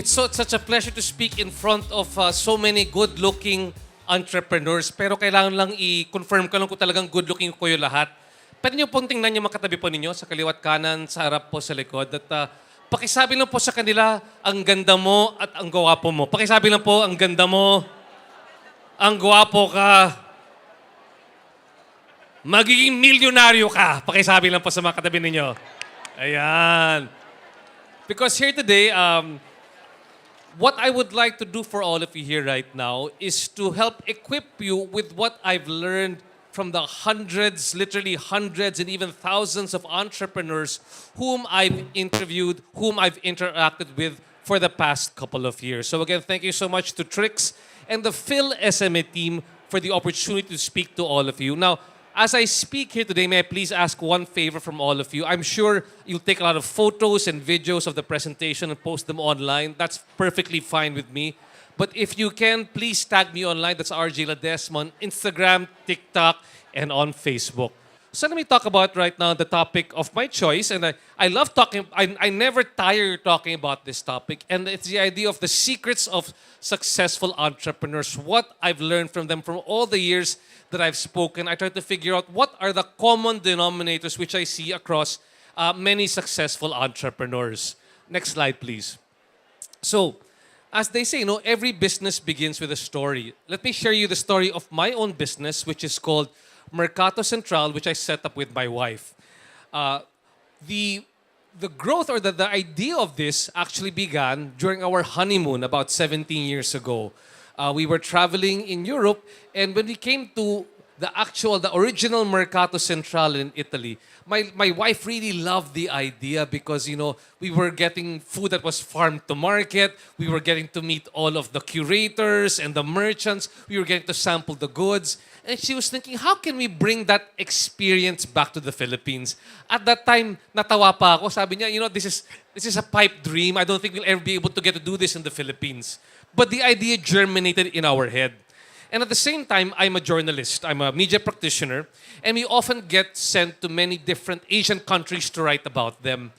Such a pleasure to speak in front of so many good-looking entrepreneurs. Pero kailangan lang i-confirm ko lang kung talagang good-looking ko yung lahat. Pwede niyo pong tingnan yung makatabi po ninyo sa kaliwat kanan, sa harap po, sa likod. At pakisabi lang po sa kanila, ang ganda mo at ang gwapo mo. Pakisabi lang po, ang ganda mo, ang gwapo ka, magiging milyonaryo ka. Pakisabi lang po sa mga katabi ninyo. Ayan. Because here today, what I would like to do for all of you here right now is to help equip you with what I've learned from the hundreds, literally hundreds and even thousands of entrepreneurs whom I've interviewed, whom I've interacted with for the past couple of years. So again, thank you so much to Trix and the Phil SME team for the opportunity to speak to all of you. Now, as I speak here today, may I please ask one favor from all of you? I'm sure you'll take a lot of photos and videos of the presentation and post them online. That's perfectly fine with me. But if you can, please tag me online. That's RJ Ledesma on Instagram, TikTok, and on Facebook. So let me talk about right now the topic of my choice. And I love talking, I never tire talking about this topic. And it's the idea of the secrets of successful entrepreneurs. What I've learned from them from all the years that I've spoken. I try to figure out what are the common denominators which I see across many successful entrepreneurs. Next slide, please. So, as they say, every business begins with a story. Let me share you the story of my own business, which is called Mercato Centrale, which I set up with my wife. The growth or the idea of this actually began during our honeymoon about 17 years ago. We were traveling in Europe, and when we came to the original Mercato Centrale in Italy, my wife really loved the idea because, we were getting food that was farmed to market. We were getting to meet all of the curators and the merchants. We were getting to sample the goods. And she was thinking, how can we bring that experience back to the Philippines? At that time, natawa pa ako. Sabi niya, this is a pipe dream. I don't think we'll ever be able to get to do this in the Philippines. But the idea germinated in our head. And at the same time, I'm a journalist. I'm a media practitioner. And we often get sent to many different Asian countries to write about them.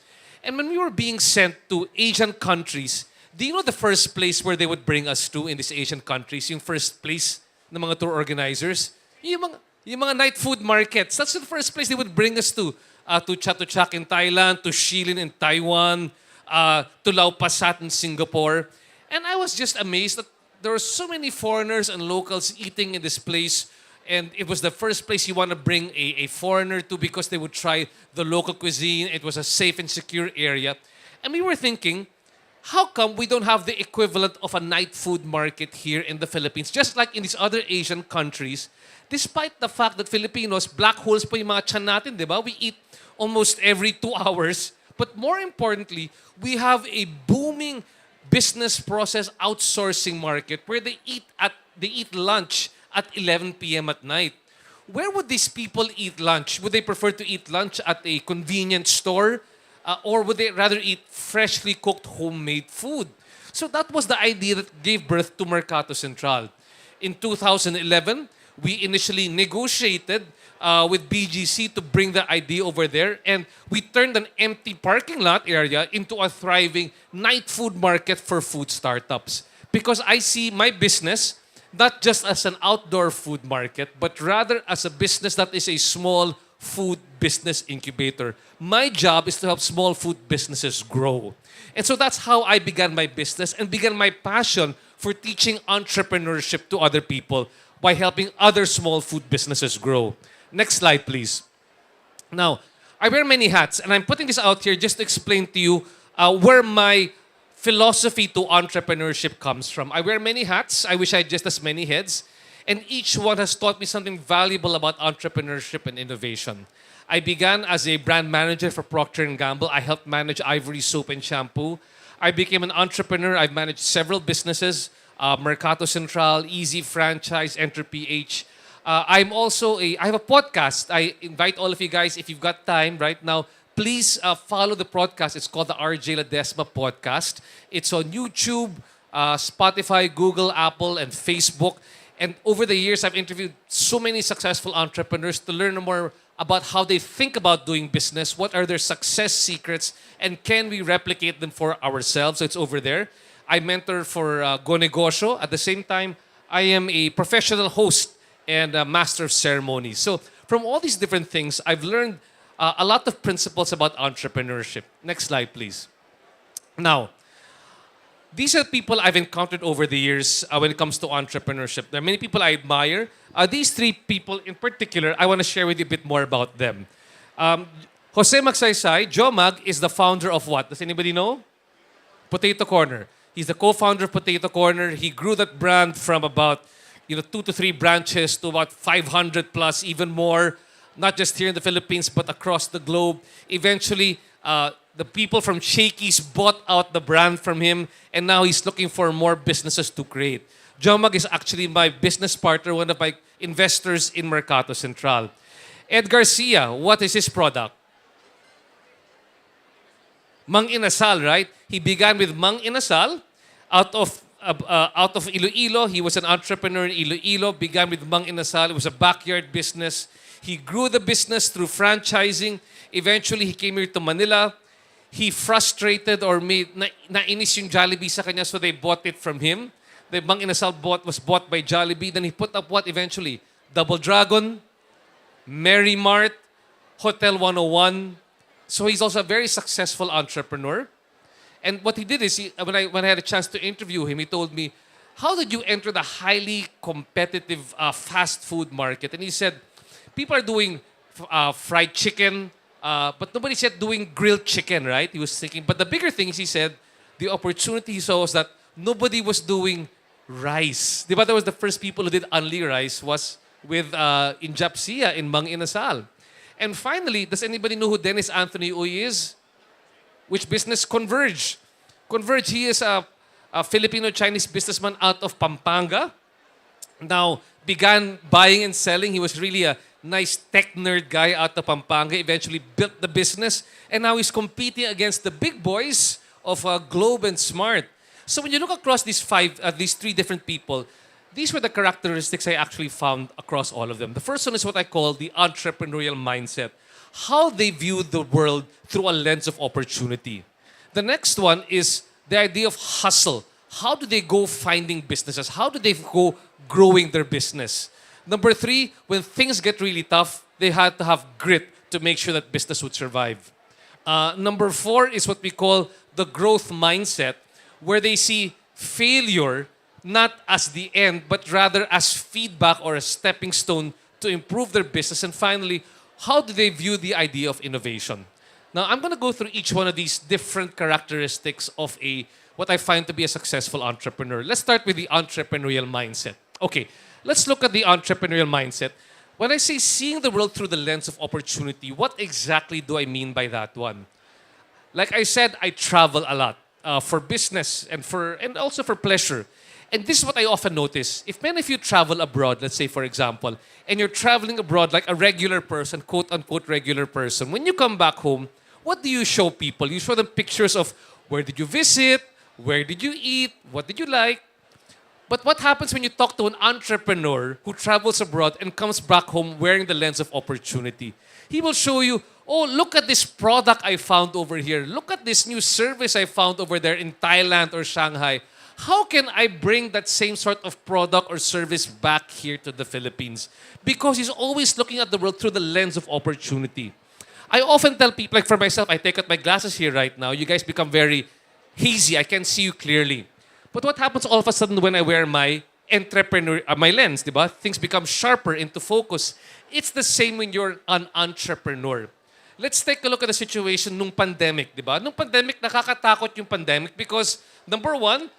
And when we were being sent to Asian countries, do you know the first place where they would bring us to in these Asian countries? Yung first place ng mga tour organizers? Yung mga night food markets. That's the first place they would bring us to. To Chatuchak in Thailand, to Shilin in Taiwan, to Lau Pa Sat in Singapore. And I was just amazed that there were so many foreigners and locals eating in this place. And it was the first place you want to bring a foreigner to because they would try the local cuisine. It was a safe and secure area. And we were thinking, how come we don't have the equivalent of a night food market here in the Philippines? Just like in these other Asian countries, despite the fact that Filipinos, black holes po yung mga tiyan natin, di ba? We eat almost every 2 hours. But more importantly, we have a booming business process outsourcing market where they eat lunch at 11 p.m. at night. Where would these people eat lunch? Would they prefer to eat lunch at a convenience store? Or would they rather eat freshly cooked homemade food? So that was the idea that gave birth to Mercato Central. In 2011, we initially negotiated with BGC to bring the idea over there, and we turned an empty parking lot area into a thriving night food market for food startups. Because I see my business not just as an outdoor food market, but rather as a business that is a small food business incubator. My job is to help small food businesses grow. And so that's how I began my business and began my passion for teaching entrepreneurship to other people by helping other small food businesses grow. Next slide, please. Now, I wear many hats, and I'm putting this out here just to explain to you where my philosophy to entrepreneurship comes from. I wear many hats. I wish I had just as many heads. And each one has taught me something valuable about entrepreneurship and innovation. I began as a brand manager for Procter & Gamble. I helped manage Ivory Soap and Shampoo. I became an entrepreneur. I've managed several businesses, Mercato Centrale, EasyFranchise, EnterPH. I have a podcast. I invite all of you guys, if you've got time right now, please follow the podcast. It's called the RJ Ledesma Podcast. It's on YouTube, Spotify, Google, Apple, and Facebook. And over the years, I've interviewed so many successful entrepreneurs to learn more about how they think about doing business, what are their success secrets, and can we replicate them for ourselves. So it's over there. I mentor for Go Negosyo. At the same time, I am a professional host and a master of ceremonies. So from all these different things, I've learned a lot of principles about entrepreneurship. Next slide, please. Now, these are people I've encountered over the years when it comes to entrepreneurship. There are many people I admire. These three people in particular, I want to share with you a bit more about them. Jose Magsaysay, Joe Mag, is the founder of what? Does anybody know? Potato Corner. He's the co-founder of Potato Corner. He grew that brand from about 2 to 3 branches to about 500 plus, even more, not just here in the Philippines, but across the globe. Eventually, the people from Shakey's bought out the brand from him, and now he's looking for more businesses to create. Jomag is actually my business partner, one of my investors in Mercato Centrale. Ed Garcia, what is his product? Mang Inasal, right? He began with Mang Inasal out of Iloilo. He was an entrepreneur in Iloilo, began with Mang Inasal. It was a backyard business. He grew the business through franchising. Eventually, he came here to Manila. He frustrated or nainis yung Jollibee sa kanya, so they bought it from him. The Mang Inasal was bought by Jollibee. Then he put up what eventually? Double Dragon, Mary Mart, Hotel 101. So he's also a very successful entrepreneur. And what he did is, when I had a chance to interview him, he told me, how did you enter the highly competitive fast food market? And he said, people are doing fried chicken, but nobody said doing grilled chicken, right? He was thinking. But the bigger thing is, he said, the opportunity he saw was that nobody was doing rice. Diba, that was the first people who did only rice was with in Japsia, in Mang Inasal. And finally, does anybody know who Dennis Anthony Uy is? Which business? Converge. Converge, he is a Filipino-Chinese businessman out of Pampanga. Now, began buying and selling. He was really a nice tech nerd guy out of Pampanga. Eventually built the business. And now he's competing against the big boys of Globe and Smart. So when you look across these three different people, these were the characteristics I actually found across all of them. The first one is what I call the entrepreneurial mindset. How they view the world through a lens of opportunity. The next one is the idea of hustle. How do they go finding businesses? How do they go growing their business? Number 3, when things get really tough, they had to have grit to make sure that business would survive. Number 4 is what we call the growth mindset, where they see failure not as the end, but rather as feedback or a stepping stone to improve their business. And finally, how do they view the idea of innovation? Now, I'm going to go through each one of these different characteristics of what I find to be a successful entrepreneur. Let's start with the entrepreneurial mindset. Okay, let's look at the entrepreneurial mindset. When I say seeing the world through the lens of opportunity, what exactly do I mean by that one? Like I said, I travel a lot for business and also for pleasure. And this is what I often notice. If many of you travel abroad, let's say for example, and you're traveling abroad like a regular person, quote-unquote regular person, when you come back home, what do you show people? You show them pictures of where did you visit, where did you eat, what did you like. But what happens when you talk to an entrepreneur who travels abroad and comes back home wearing the lens of opportunity? He will show you, oh, look at this product I found over here. Look at this new service I found over there in Thailand or Shanghai. How can I bring that same sort of product or service back here to the Philippines? Because he's always looking at the world through the lens of opportunity. I often tell people, like for myself, I take out my glasses here right now. You guys become very hazy. I can't see you clearly. But what happens all of a sudden when I wear my my lens, diba? Things become sharper into focus. It's the same when you're an entrepreneur. Let's take a look at the situation nung pandemic, diba? Nung pandemic, nakakatakot yung pandemic because number 1,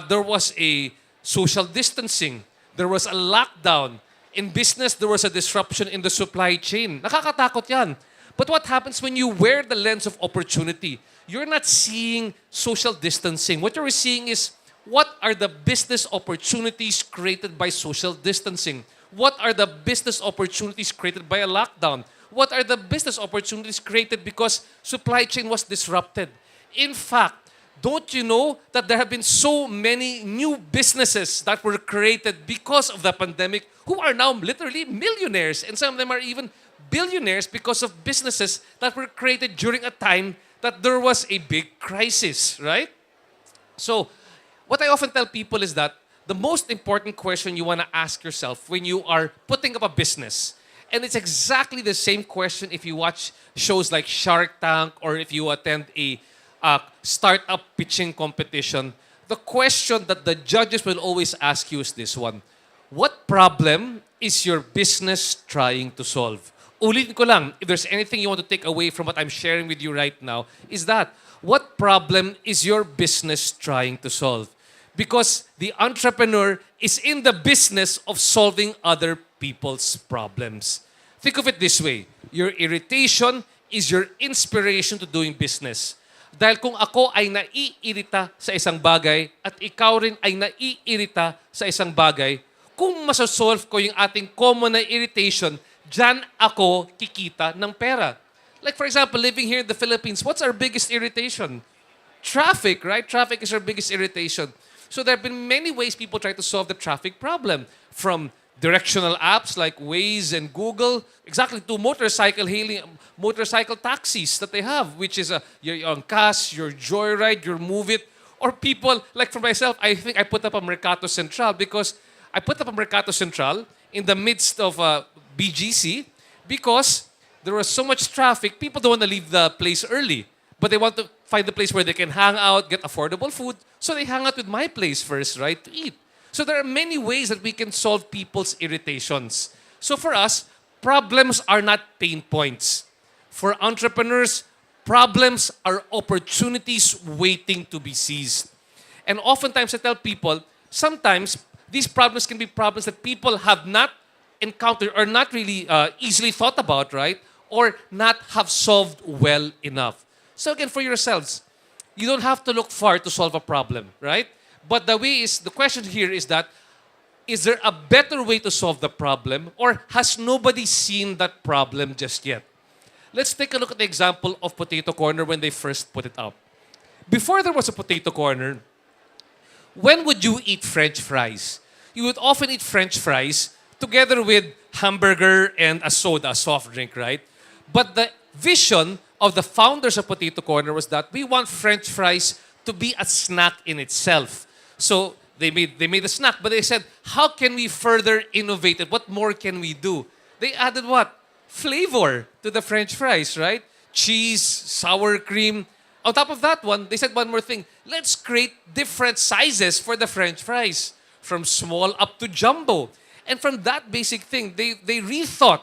there was a social distancing. There was a lockdown. In business, there was a disruption in the supply chain. Nakakatakot yan. But what happens when you wear the lens of opportunity? You're not seeing social distancing. What you're seeing is, what are the business opportunities created by social distancing? What are the business opportunities created by a lockdown? What are the business opportunities created because supply chain was disrupted? In fact, don't you know that there have been so many new businesses that were created because of the pandemic who are now literally millionaires, and some of them are even billionaires because of businesses that were created during a time that there was a big crisis, right? So, what I often tell people is that the most important question you want to ask yourself when you are putting up a business, and it's exactly the same question if you watch shows like Shark Tank or if you attend a startup pitching competition, the question that the judges will always ask you is this one: what problem is your business trying to solve? Ulitin ko lang, if there's anything you want to take away from what I'm sharing with you right now, is that what problem is your business trying to solve? Because the entrepreneur is in the business of solving other people's problems. Think of it this way: your irritation is your inspiration to doing business. Dahil kung ako ay naiirita sa isang bagay at ikaw rin ay naiirita sa isang bagay, kung masosolve ko yung ating common na irritation, dyan ako kikita ng pera. Like for example, living here in the Philippines, what's our biggest irritation? Traffic, right? Traffic is our biggest irritation. So there have been many ways people try to solve the traffic problem. From directional apps like Waze and Google, exactly, to motorcycle hailing, motorcycle taxis that they have, which is your on Cash, your Joyride, your Move It, or people, like for myself, I think I put up a Mercato Centrale because I put up a Mercato Centrale in the midst of BGC because there was so much traffic, people don't want to leave the place early, but they want to find the place where they can hang out, get affordable food, so they hang out with my place first, right, to eat. So there are many ways that we can solve people's irritations. So for us, problems are not pain points. For entrepreneurs, problems are opportunities waiting to be seized. And oftentimes I tell people, sometimes these problems can be problems that people have not encountered or not really easily thought about, right? Or not have solved well enough. So again, for yourselves, you don't have to look far to solve a problem, right? But the question here is that, is there a better way to solve the problem, or has nobody seen that problem just yet? Let's take a look at the example of Potato Corner when they first put it up. Before there was a Potato Corner, when would you eat French fries? You would often eat French fries together with hamburger and a soda, a soft drink, right? But the vision of the founders of Potato Corner was that we want French fries to be a snack in itself. So they made a snack, but they said, how can we further innovate it? What more can we do? They added what? Flavor to the French fries, right? Cheese, sour cream. On top of that one, they said one more thing. Let's create different sizes for the French fries, from small up to jumbo. And from that basic thing, they rethought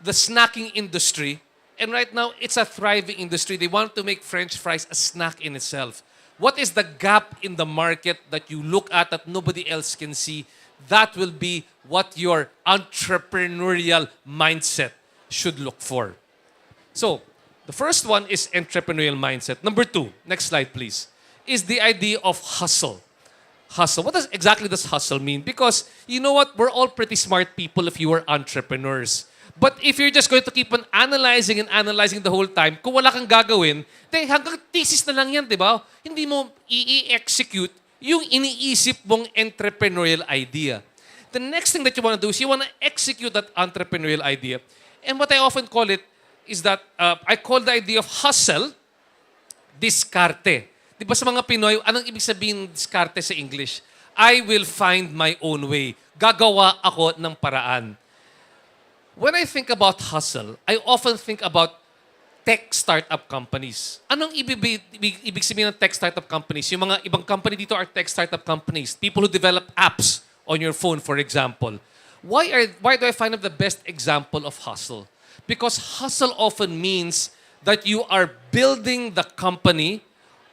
the snacking industry. And right now, it's a thriving industry. They want to make French fries a snack in itself. What is the gap in the market that you look at that nobody else can see? That will be what your entrepreneurial mindset should look for. So, the first one is entrepreneurial mindset. Number 2, next slide please, is the idea of hustle. Hustle. What exactly does hustle mean? Because you know what? We're all pretty smart people if you are entrepreneurs. But if you're just going to keep on analyzing and analyzing the whole time, kung wala kang gagawin, then hanggang thesis na lang yan, di ba? Hindi mo i-execute yung iniisip mong entrepreneurial idea. The next thing that you want to do is you want to execute that entrepreneurial idea. And what I often call it is that, I call the idea of hustle, diskarte. Di ba sa mga Pinoy, anong ibig sabihin diskarte sa English? I will find my own way. Gagawa ako ng paraan. When I think about hustle, I often think about tech startup companies. Anong ibig sabihin ng tech startup companies? Yung mga ibang company dito are tech startup companies. People who develop apps on your phone, for example. Why do I find them the best example of hustle? Because hustle often means that you are building the company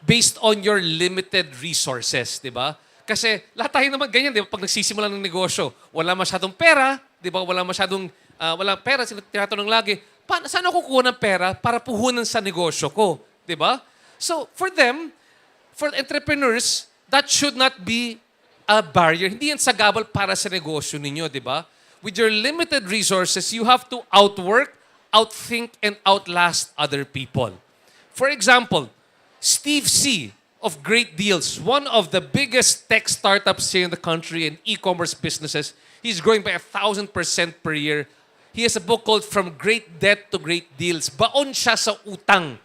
based on your limited resources, di ba? Kasi lahat tayo naman ganyan, di ba? Pag nagsisimula ng negosyo, wala masyadong pera, di ba? Wala pera, sila tinatanong lagi, saan ako kukuha ng pera para puhunan sa negosyo ko? Di ba? So, for them, for entrepreneurs, that should not be a barrier. Hindi yan sagabal para sa negosyo ninyo, di ba? With your limited resources, you have to outwork, outthink, and outlast other people. For example, Steve C. of Great Deals, one of the biggest tech startups here in the country and e-commerce businesses, he's growing by 1,000% per year. He has a book called From Great Debt to Great Deals. Baon siya sa utang.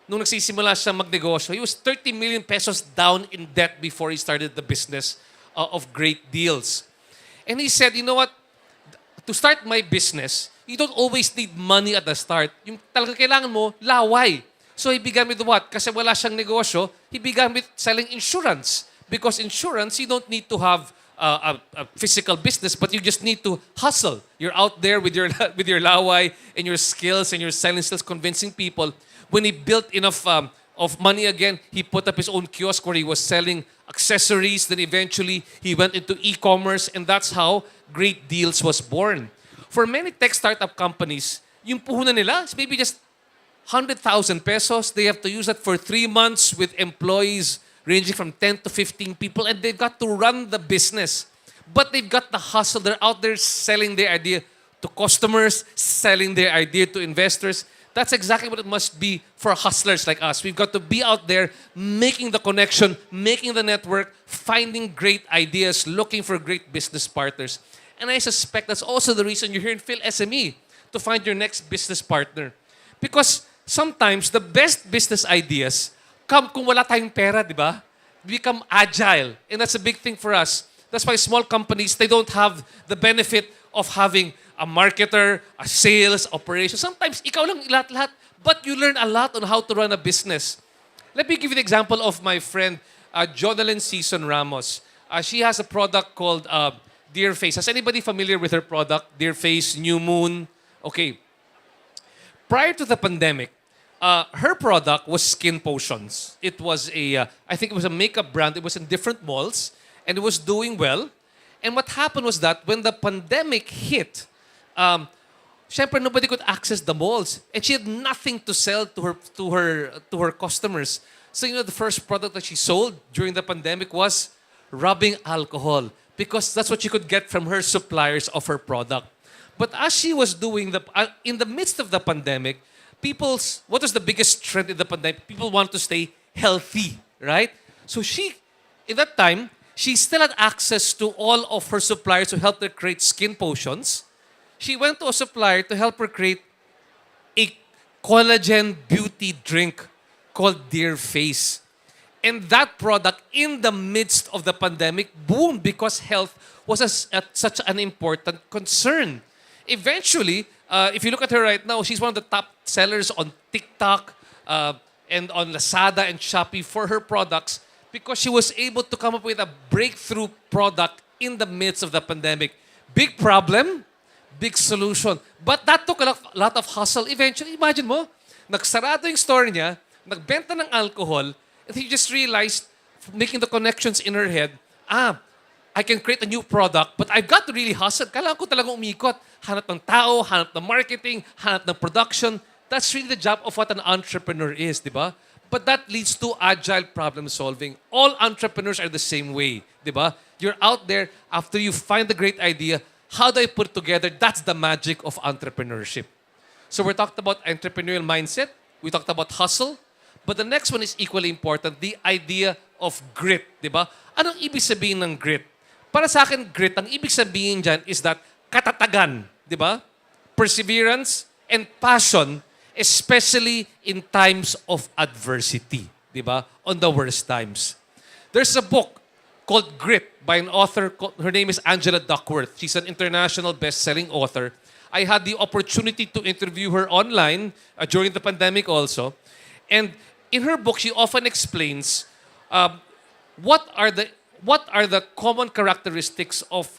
nung nagsisimula siya magnegosyo, he was 30 million pesos down in debt before he started the business of great deals. And he said, you know what? To start my business, you don't always need money at the start. Yung talagang kailangan mo, laway. So he began with what? Kasi wala siyang negosyo, he began with selling insurance. Because insurance, you don't need to have a physical business, but you just need to hustle. You're out there with your with your laway and your skills and your selling skills, convincing people. When he built enough of money again, he put up his own kiosk where he was selling accessories. Then eventually, he went into e-commerce, and that's how Great Deals was born. For many tech startup companies, yung puhunan nila is maybe just 100,000 pesos. They have to use that for 3 months with employees ranging from 10 to 15 people, and they've got to run the business. But they've got the hustle. They're out there selling their idea to customers, selling their idea to investors. That's exactly what it must be for hustlers like us. We've got to be out there making the connection, making the network, finding great ideas, looking for great business partners. And I suspect that's also the reason you're here in PhilSME, to find your next business partner. Because sometimes the best business ideas come kung wala tayong pera, di ba? Become agile. And that's a big thing for us. That's why small companies, they don't have the benefit of having a marketer, a sales, operation. Sometimes, ikaw lang lahat-lahat, but you learn a lot on how to run a business. Let me give you the example of my friend, Jonalyn Season Ramos. She has a product called Dear Face. Is anybody familiar with her product? Dear Face, New Moon. Okay. Prior to the pandemic, her product was skin potions. It was I think it was a makeup brand. It was in different malls, and it was doing well. And what happened was that when the pandemic hit, syempre nobody could access the malls, and she had nothing to sell to her customers. So the first product that she sold during the pandemic was rubbing alcohol, because that's what she could get from her suppliers of her product. But as she was doing in the midst of the pandemic, what was the biggest trend in the pandemic? People want to stay healthy, right? So in that time, she still had access to all of her suppliers to help her create skin potions. She went to a supplier to help her create a collagen beauty drink called Dear Face. And that product, in the midst of the pandemic, boomed because health was such an important concern. Eventually, if you look at her right now, she's one of the top sellers on TikTok and on Lazada and Shopee for her products, because she was able to come up with a breakthrough product in the midst of the pandemic. Big problem, big solution. But that took a lot of hustle. Eventually, imagine mo, nagsarado yung store niya, nagbenta ng alcohol, and he just realized, making the connections in her head, I can create a new product, but I've got to really hustle. Kailangan ko talagang umikot. Hanap ng tao, hanap ng marketing, hanap ng production. That's really the job of what an entrepreneur is, di ba? But that leads to agile problem solving. All entrepreneurs are the same way, di ba? You're out there, after you find the great idea, how do I put it together? That's the magic of entrepreneurship. So we talked about entrepreneurial mindset. We talked about hustle. But the next one is equally important, the idea of grit, di ba? Anong ibig sabihin ng grit? Para sa akin, grit, ang ibig sabihin dyan is that katatagan, di ba? Perseverance and passion, especially in times of adversity, di ba? On the worst times. There's a book called Grit by an author, her name is Angela Duckworth. She's an international best-selling author. I had the opportunity to interview her online during the pandemic also. And in her book, she often explains what are the common characteristics of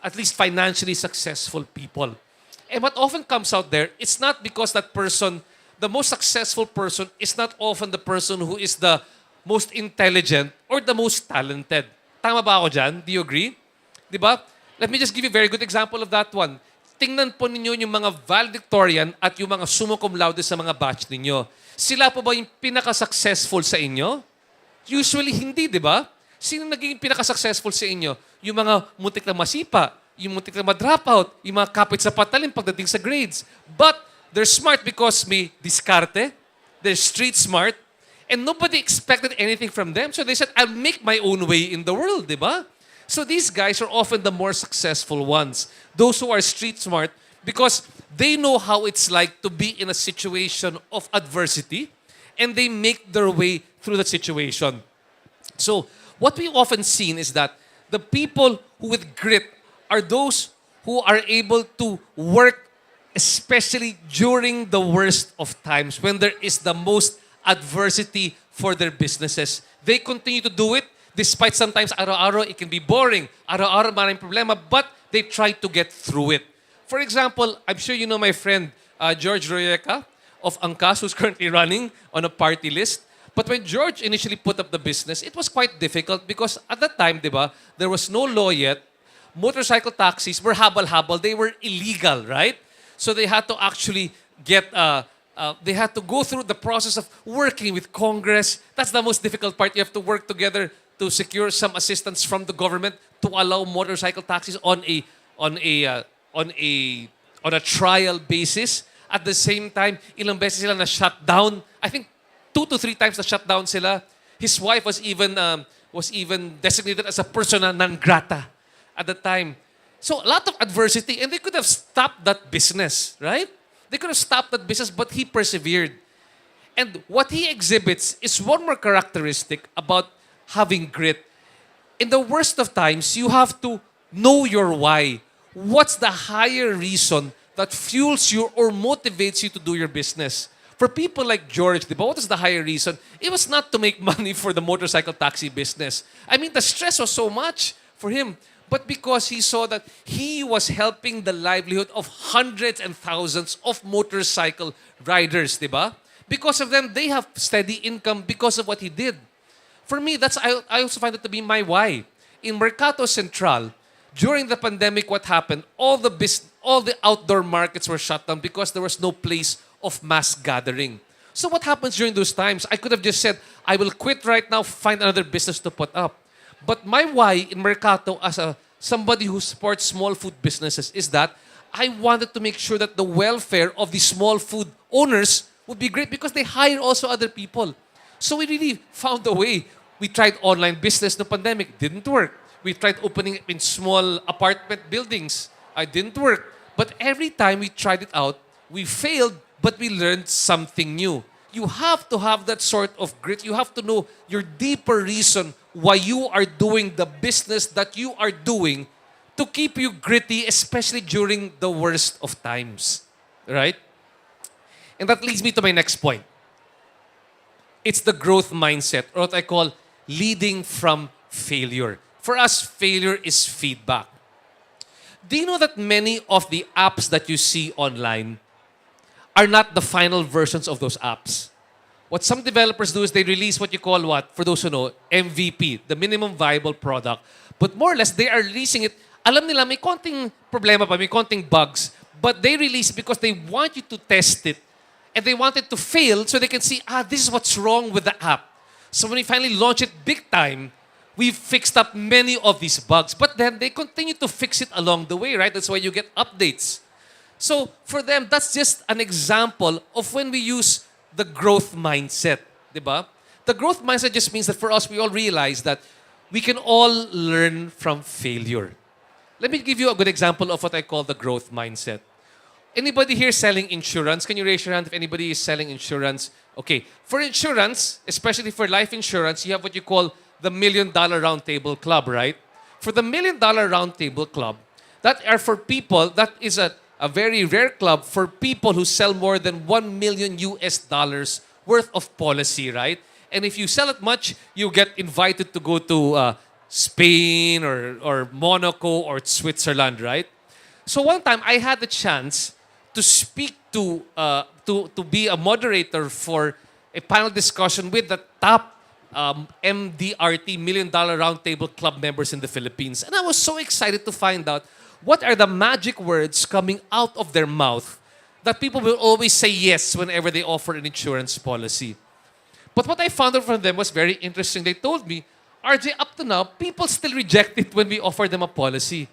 at least financially successful people. And what often comes out there, it's not because that person, the most successful person, is not often the person who is the most intelligent or the most talented. Tama ba ako dyan? Do you agree? Di ba? Let me just give you a very good example of that one. Tingnan po ninyo yung mga valedictorian at yung mga summa cum laude sa mga batch ninyo. Sila po ba yung pinaka-successful sa inyo? Usually hindi, di ba? Sino naging pinaka-successful sa inyo? Yung mga muntik na masipa, yung muntik na ma-drop out, yung mga kapit sa patalim pagdating sa grades. But they're smart because may diskarte, they're street smart, and nobody expected anything from them. So they said, I'll make my own way in the world, di ba? So these guys are often the more successful ones. Those who are street smart, because they know how it's like to be in a situation of adversity, and they make their way through the situation. So what we often seen is that the people who with grit are those who are able to work especially during the worst of times when there is the most adversity for their businesses. They continue to do it despite sometimes araw-araw it can be boring, araw-araw maraming problema, but they try to get through it. For example, I'm sure you know my friend George Royeca of Angkas, who's currently running on a party list. But when George initially put up the business, it was quite difficult because at that time, di ba, there was no law yet. Motorcycle taxis were habal-habal. They were illegal, right? So they had to actually they had to go through the process of working with Congress. That's the most difficult part. You have to work together to secure some assistance from the government to allow motorcycle taxis on a trial basis. At the same time, ilang beses sila na shut down. I think 2 to 3 times na shut down sila. His wife was even designated as a persona non grata at the time. So a lot of adversity, and they could have stopped that business, right? They could have stopped that business, but he persevered. And what he exhibits is one more characteristic about having grit. In the worst of times, you have to know your why. What's the higher reason that fuels you or motivates you to do your business? For people like George, diba, what is the higher reason? It was not to make money for the motorcycle taxi business. I mean, the stress was so much for him. But because he saw that he was helping the livelihood of hundreds and thousands of motorcycle riders, diba? Because of them, they have steady income because of what he did. For me, I also find it to be my why. In Mercato Centrale, during the pandemic, what happened? All the outdoor markets were shut down because there was no place of mass gathering. So what happens during those times? I could have just said, I will quit right now, find another business to put up. But my why in Mercato as somebody who supports small food businesses is that I wanted to make sure that the welfare of the small food owners would be great because they hire also other people. So we really found a way. We tried online business no pandemic, didn't work. We tried opening in small apartment buildings. It didn't work. But every time we tried it out, we failed, but we learned something new. You have to have that sort of grit. You have to know your deeper reason why you are doing the business that you are doing to keep you gritty, especially during the worst of times. Right? And that leads me to my next point. It's the growth mindset, or what I call leading from failure. For us, failure is feedback. Do you know that many of the apps that you see online are not the final versions of those apps? What some developers do is they release what you call what? For those who know, MVP, the minimum viable product. But more or less, they are releasing it. Alam nila, may konting problema pa, may konting bugs. But they release because they want you to test it. And they want it to fail so they can see, this is what's wrong with the app. So when we finally launch it big time, we've fixed up many of these bugs. But then they continue to fix it along the way, right? That's why you get updates. So for them, that's just an example of when we use the growth mindset. Diba? The growth mindset just means that for us, we all realize that we can all learn from failure. Let me give you a good example of what I call the growth mindset. Anybody here selling insurance? Can you raise your hand if anybody is selling insurance? Okay. For insurance, especially for life insurance, you have what you call the $1 Million Roundtable Club, right? For the $1 Million Roundtable Club, that are for people, that is a very rare club for people who sell more than $1 million worth of policy, right? And if you sell it much, you get invited to go to Spain or Monaco or Switzerland, right? So one time, I had the chance to speak to be a moderator for a panel discussion with the top MDRT, $1 Million Roundtable Club members in the Philippines. And I was so excited to find out what are the magic words coming out of their mouth that people will always say yes whenever they offer an insurance policy. But what I found out from them was very interesting. They told me, RJ, up to now, people still reject it when we offer them a policy.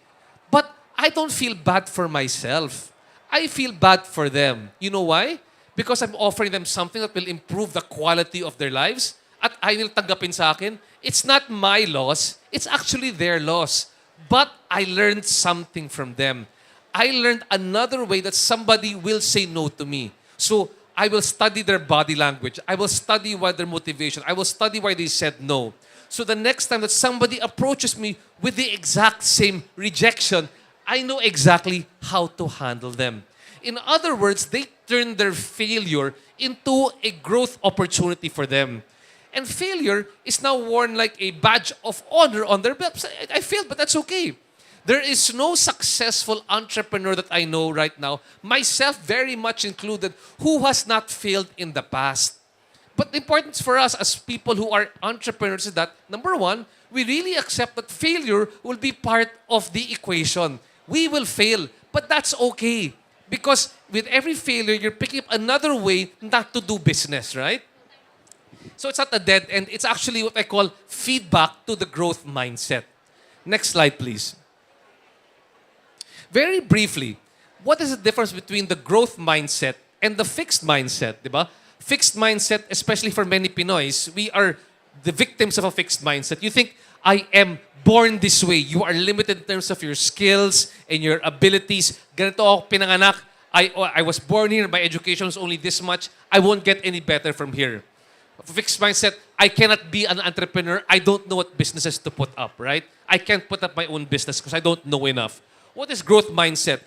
But I don't feel bad for myself. I feel bad for them. You know why? Because I'm offering them something that will improve the quality of their lives at ayaw tanggapin sa akin. It's not my loss. It's actually their loss. But I learned something from them. I learned another way that somebody will say no to me. So I will study their body language. I will study what their motivation. I will study why they said no. So the next time that somebody approaches me with the exact same rejection, I know exactly how to handle them. In other words, they turn their failure into a growth opportunity for them. And failure is now worn like a badge of honor on their belt. I failed, but that's okay. There is no successful entrepreneur that I know right now, myself very much included, who has not failed in the past. But the importance for us as people who are entrepreneurs is that, number one, we really accept that failure will be part of the equation. We will fail, but that's okay. Because with every failure, you're picking up another way not to do business, right? So it's not a dead end. It's actually what I call feedback to the growth mindset. Next slide, please. Very briefly, what is the difference between the growth mindset and the fixed mindset, diba? Fixed mindset, especially for many Pinoys, we are the victims of a fixed mindset. You think, I am born this way. You are limited in terms of your skills and your abilities. Ganito ako pinanganak. I was born here. My education is only this much. I won't get any better from here. Fixed mindset, I cannot be an entrepreneur. I don't know what businesses to put up, right? I can't put up my own business because I don't know enough. What is growth mindset?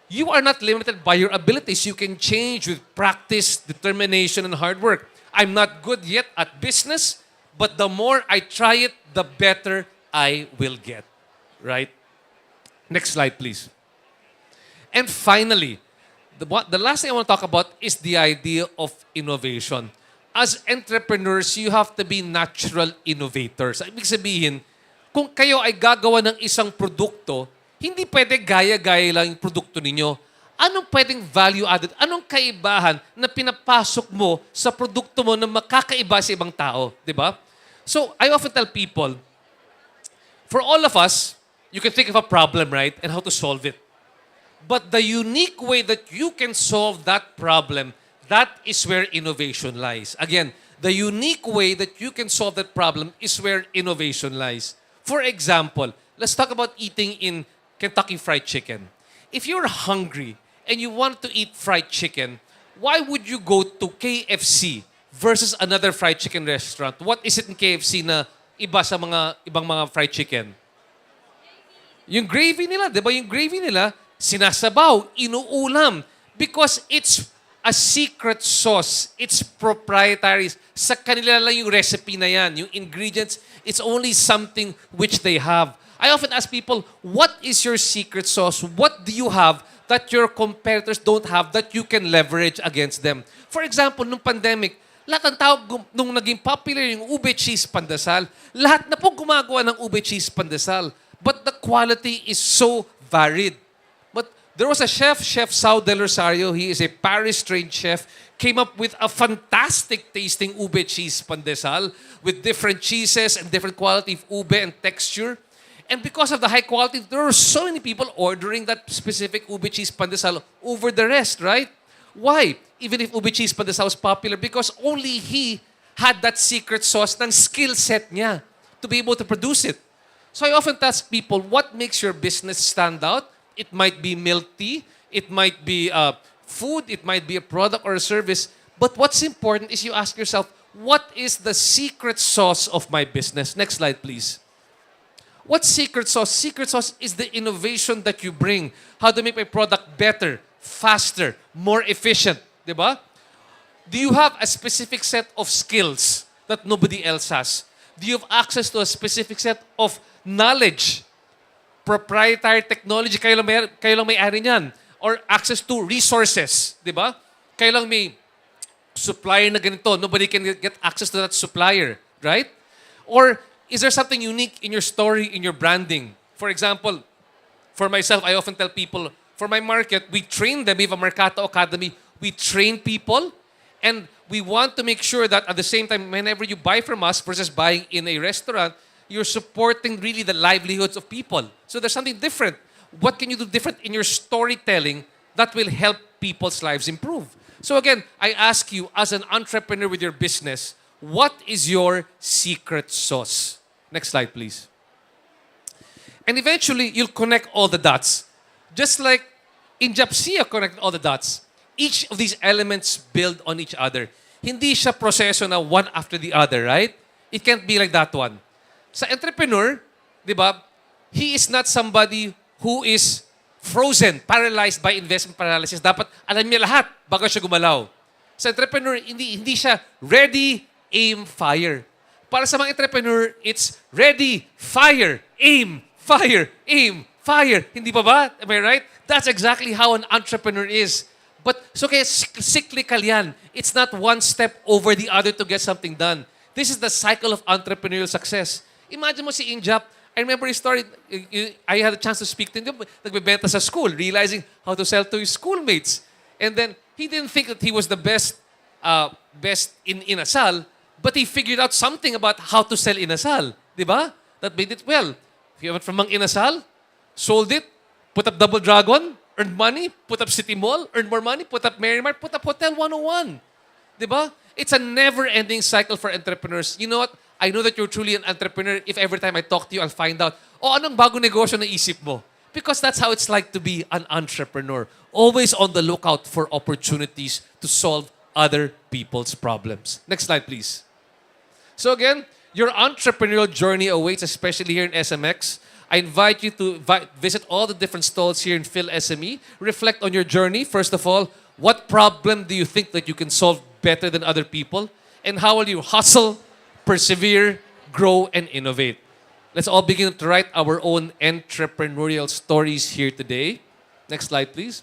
You are not limited by your abilities. You can change with practice, determination, and hard work. I'm not good yet at business, but the more I try it, the better I will get. Right? Next slide, please. And finally, the last thing I want to talk about is the idea of innovation. As entrepreneurs, you have to be natural innovators. Ibig sabihin, kung kayo ay gagawa ng isang produkto, hindi pwede gaya-gaya lang yung produkto ninyo. Anong pwedeng value added? Anong kaibahan na pinapasok mo sa produkto mo na makakaiba sa ibang tao? Diba? So, I often tell people, for all of us, you can think of a problem, right? And how to solve it. But the unique way that you can solve that problem, that is where innovation lies. Again, the unique way that you can solve that problem is where innovation lies. For example, let's talk about eating in Kentucky Fried Chicken. If you're hungry and you want to eat fried chicken, why would you go to KFC versus another fried chicken restaurant? What is it in KFC na iba sa ibang mga fried chicken? Yung gravy nila, di ba? Yung gravy nila, sinasabaw, inuulam. Because it's a secret sauce. It's proprietary. Sa kanila lang yung recipe na yan. Yung ingredients, it's only something which they have. I often ask people, what is your secret sauce? What do you have that your competitors don't have that you can leverage against them? For example, nung pandemic, lahat ng tao, nung naging popular yung ube cheese pandesal, lahat na po gumagawa ng ube cheese pandesal. But the quality is so varied. But there was a chef, Chef Sao Del Rosario, he is a Paris-trained chef, came up with a fantastic tasting ube cheese pandesal with different cheeses and different quality of ube and texture. And because of the high quality, there were so many people ordering that specific ube cheese pandesal over the rest, right? Why? Even if ube cheese pandesal was popular, because only he had that secret sauce ng skill set niya to be able to produce it. So I often ask people, what makes your business stand out? It might be milk tea, it might be food, it might be a product or a service. But what's important is you ask yourself, what is the secret sauce of my business? Next slide, please. What's secret sauce? Secret sauce is the innovation that you bring. How to make my product better, faster, more efficient. Diba? Do you have a specific set of skills that nobody else has? Do you have access to a specific set of knowledge, proprietary technology? Kayo lang may-ari niyan. Or access to resources. Diba? Kayo lang may supplier na ganito. Nobody can get access to that supplier. Right? Or is there something unique in your story, in your branding? For example, for myself, I often tell people, for my market, we train them. We have a Mercato Academy. We train people, and we want to make sure that at the same time, whenever you buy from us versus buying in a restaurant, you're supporting really the livelihoods of people. So there's something different. What can you do different in your storytelling that will help people's lives improve? So again, I ask you, as an entrepreneur with your business, what is your secret sauce? Next slide, please. And eventually, you'll connect all the dots. Just like in Japsia connected all the dots. each of these elements build on each other. Hindi siya proseso na one after the other, right? It can't be like that one. Sa entrepreneur, di ba, he is not somebody who is frozen, paralyzed by investment paralysis. Dapat alam niya lahat bago siya gumalaw. Sa entrepreneur, hindi siya ready, aim, fire. Para sa mga entrepreneur, it's ready, fire, aim, fire, aim, fire. Hindi pa ba? Am I right? That's exactly how an entrepreneur is. But, so kaya cyclical yan. It's not one step over the other to get something done. This is the cycle of entrepreneurial success. Imagine mo si Injap. I remember his story. I had a chance to speak to him. Nagbebenta sa school, realizing how to sell to his schoolmates. And then, he didn't think that he was the best in inasal, but he figured out something about how to sell inasal. Di ba? That made it well. He went from Mang Inasal, sold it, put up Double Dragon, earned money, put up City Mall, earned more money, put up Marymar, put up Hotel 101. Di ba? It's a never-ending cycle for entrepreneurs. You know what? I know that you're truly an entrepreneur if every time I talk to you, I'll find out, anong bago negosyo na isip mo? Because that's how it's like to be an entrepreneur. Always on the lookout for opportunities to solve other people's problems. Next slide, please. So again, your entrepreneurial journey awaits, especially here in SMX. I invite you to visit all the different stalls here in PhilSME. Reflect on your journey. First of all, what problem do you think that you can solve better than other people? And how will you hustle, persevere, grow, and innovate? Let's all begin to write our own entrepreneurial stories here today. Next slide, please.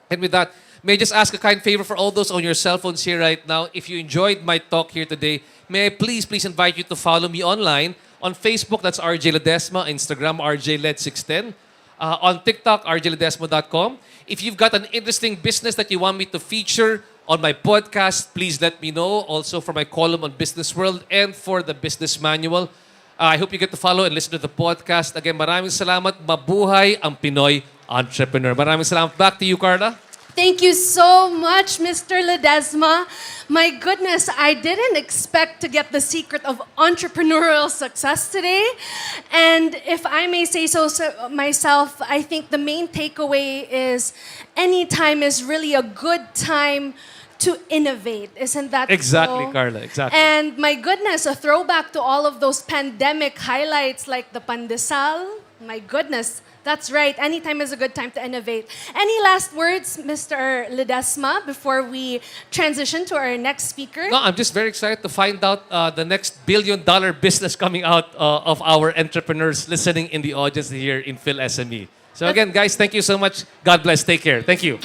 And with that, may I just ask a kind favor for all those on your cell phones here right now. If you enjoyed my talk here today, may I please invite you to follow me online. On Facebook, that's RJ Ledesma. Instagram, RJLed610. On TikTok, rjledesma.com. If you've got an interesting business that you want me to feature on my podcast, please let me know. Also for my column on Business World and for the Business Manual. I hope you get to follow and listen to the podcast. Again, maraming salamat. Mabuhay ang Pinoy entrepreneur. Maraming salamat. Back to you, Carla. Thank you so much, Mr. Ledesma. My goodness, I didn't expect to get the secret of entrepreneurial success today. And if I may say so myself, I think the main takeaway is any time is really a good time to innovate. Isn't that Exactly, so? Carla. Exactly. And my goodness, a throwback to all of those pandemic highlights like the pandesal. My goodness. That's right. Anytime is a good time to innovate. Any last words, Mr. Ledesma, before we transition to our next speaker? No, I'm just very excited to find out the next billion-dollar business coming out of our entrepreneurs listening in the audience here in PhilSME. So again, guys, thank you so much. God bless. Take care. Thank you.